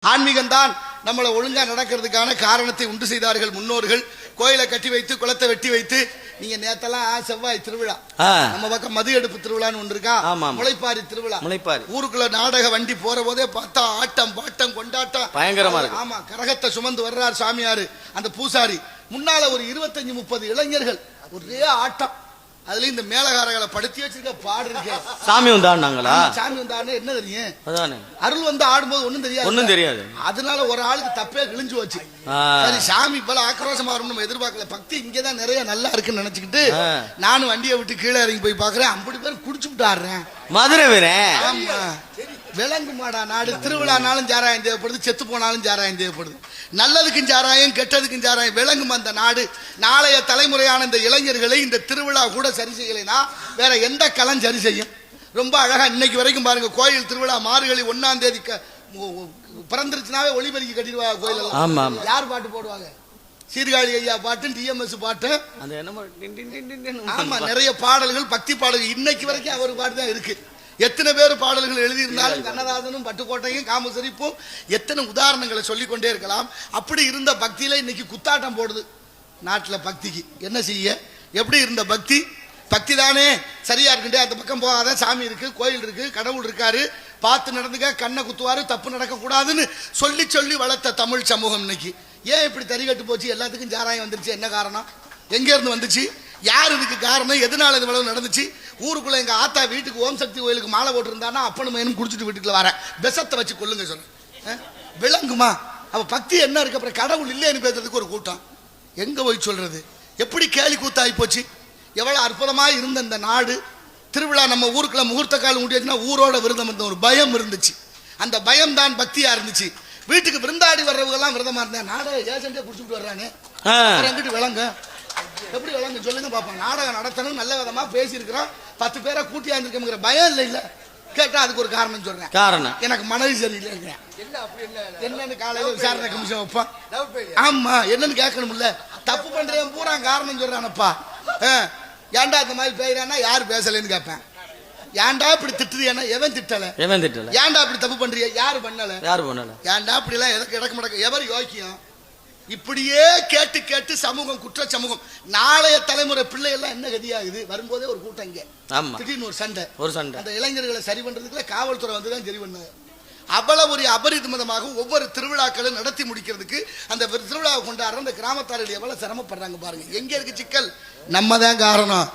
ஆன்மீகம் தான் நம்மளை ஒழுங்கா நடக்கிறதுக்கான காரணத்தை உண்டு செய்தார்கள் முன்னோர்கள். கோயிலை கட்டி வைத்து குளத்தை வெட்டி வைத்து, நீங்க நேத்தெல்லாம் செவ்வாய் திருவிழா, நம்ம பக்கம் மது எடுப்பு திருவிழான்னு ஒன்று இருக்கா, முளைப்பாரி திருவிழா. ஊருக்குள்ள நாடக வண்டி போற போதே பார்த்தா ஆட்டம் பாட்டம் கொண்டாட்டம் பயங்கரமா இருக்கு. ஆமா, கரகத்தை சுமந்து வர்றார் சாமியாரு, அந்த பூசாரி முன்னால ஒரு 25-30 இளைஞர்கள், ஒரே ஆட்டம். அதுல இந்த மேலகாரங்களை படுத்தி வச்சிருக்க பாடு இருக்கு. சாமி வந்தாங்களா? சாமி வந்தான்னு என்ன தெரியும்? அருள் வந்து ஆடும்போது ஒண்ணும் தெரியாது. அதனால ஒரு ஆளுக்கு தப்பே கிழிஞ்சு வச்சு, சரி சாமி போல ஆக்ரோஷமா வரும் நம்ம எதிர்பார்க்கல. பக்தி இங்கதான் நிறைய நல்லா இருக்குன்னு நினைச்சுக்கிட்டு நானும் வண்டியை விட்டு கீழே இறங்கி போய் பாக்குறேன். 50 பேர் குடிச்சு விட்டு ஆடுறேன். மதுரை வீரன். ஆமா, விலங்கு மாடா நாடு. திருவிழானாலும் சாராயம் தேவைப்படுது, செத்து போனாலும் சாராயம் தேவைப்படுது. நல்லதுக்கும் சாராயம், கெட்டதுக்கும் சாராயம். விலங்கும் அந்த நாடு. நாளைய தலைமுறையான இந்த இளைஞர்களை இந்த திருவிழா கூட சரி செய்யலைன்னா வேற எந்த களம் சரி செய்யும்? ரொம்ப அழகா இன்னைக்கு வரைக்கும் பாருங்க, கோயில் திருவிழா மார்கழி 1ஆம் தேதி பிறந்துருச்சுனாவே ஒளிபெருக்கி கட்டிடுவாங்க கோயில் எல்லாம். யார் பாட்டு போடுவாங்க? சீர்காழி ஐயா பாட்டு, டிஎம்எஸ் பாட்டு, ஆமா நிறைய பாடல்கள், பக்தி பாடல்கள். இன்னைக்கு வரைக்கும் அவர் பாட்டு தான் இருக்கு. எத்தனை பேர் பாடல்கள் எழுதியிருந்தாலும் கண்ணதாசனும் பட்டுக்கோட்டையும் காமசரிப்பும் எத்தனை உதாரணங்களை சொல்லிக்கொண்டே இருக்கலாம். அப்படி இருந்த பக்தியில இன்னைக்கு குத்தாட்டம் போடுது நாட்டில். பக்திக்கு என்ன செய்ய? எப்படி இருந்த பக்தி? பக்தி தானே சரியா இருக்குண்டே. அந்த பக்கம் போகாத, சாமி இருக்கு, கோயில் இருக்கு, கடவுள் இருக்காரு, பார்த்து நடந்துக்க, கண்ணை குத்துவாரு, தப்பு நடக்க கூடாதுன்னு சொல்லி சொல்லி வளர்த்த தமிழ் சமூகம் இன்னைக்கு ஏன் இப்படி தறிகட்டு போச்சு? எல்லாத்துக்கும் சாராயம் வந்துருச்சு. என்ன காரணம்? எங்க இருந்து வந்துச்சு? யார் இதுக்கு காரணம்? எதனால இது இவ்வளவு நடந்துச்சு? ஊருக்குள்ள எங்க ஆத்தா வீட்டுக்கு ஓம் சக்தி கோயிலுக்கு மாலை போட்டு இருந்தானா அப்பனும் மேனும் குடிச்சிட்டு வீட்டுக்குள்ள வரேன், விஷத்தை வச்சு கொள்ளுங்க சொல்ல விளங்குமா? அவ பக்தி என்ன இருக்கு? அப்புறம் கடவுள் இல்லைன்னு பேசுறதுக்கு ஒரு கூட்டம் எங்க போய் சொல்றது? எப்படி கேலி கூத்தாகி போச்சு? எவ்வளவு அற்புதமா இருந்த இந்த நாடு திருவிழா. நம்ம ஊருக்குள்ள முகூர்த்த காலம் முடியாச்சுன்னா ஊரோட விரதம் இருந்த ஒரு பயம் இருந்துச்சு. அந்த பயம் தான் பக்தியா இருந்துச்சு. வீட்டுக்கு விருந்தாடி வர்றவங்க எல்லாம் விரதமா இருந்தேன். நாடக ஏஜென்டே குடிச்சுட்டு வர்றாங்க, எங்கிட்டு விளங்க? எப்படி விளங்க சொல்லுங்க பாப்போம். நாடகம் நடத்தணும், நல்ல விதமா பேசியிருக்கிறோம், 10 பேரை கூட்டியா இருந்திருக்கிற பயம் இல்லை. இல்ல கேட்டா அதுக்கு ஒரு காரணம் சொல்றேன். காரணம் எனக்கு மனது சரியில்லை. என்னன்னு காலையில விசாரணை கமிஷன் வைப்பான். ஆமா, என்னன்னு கேட்கணும்ல. தப்பு பண்றேன் பூரா காரணம் சொல்றானப்பா. ஏன்டா இந்த மாதிரி பேசுறானா? யாரு பேசலன்னு கேட்பேன். ஏன்டா இப்படி திட்டுறியா? எவன் திட்டல? ஏன்டா இப்படி தப்பு பண்றிய? யாரு பண்ணல? ஏன்டா இப்படி எல்லாம் எதற்கு இடக்க மாட்டேங்க? எவர் யோக்கியம்? இப்படியே கேட்டு கேட்டு சமூகம் குற்ற சமூகம். நாளைய தலைமுறை பிள்ளை எல்லாம் என்ன கதியாகுது? வரும்போதே ஒரு கூட்டம் இங்க, திடீர்னு ஒரு சண்டை. அந்த இளைஞர்களை சரி பண்றதுக்குள்ள காவல்துறை வந்துதான் சரி பண்ண. அவ்வளவு ஒரு அபரிதமாக ஒவ்வொரு திருவிழாக்களும் நடத்தி முடிக்கிறதுக்கு அந்த திருவிழாவை கொண்டாடுற அந்த கிராமத்தார்கள் எவ்வளவு சிரமப்படுறாங்க பாருங்க. எங்க இருக்கு சிக்கல்? நம்ம தான் காரணம்.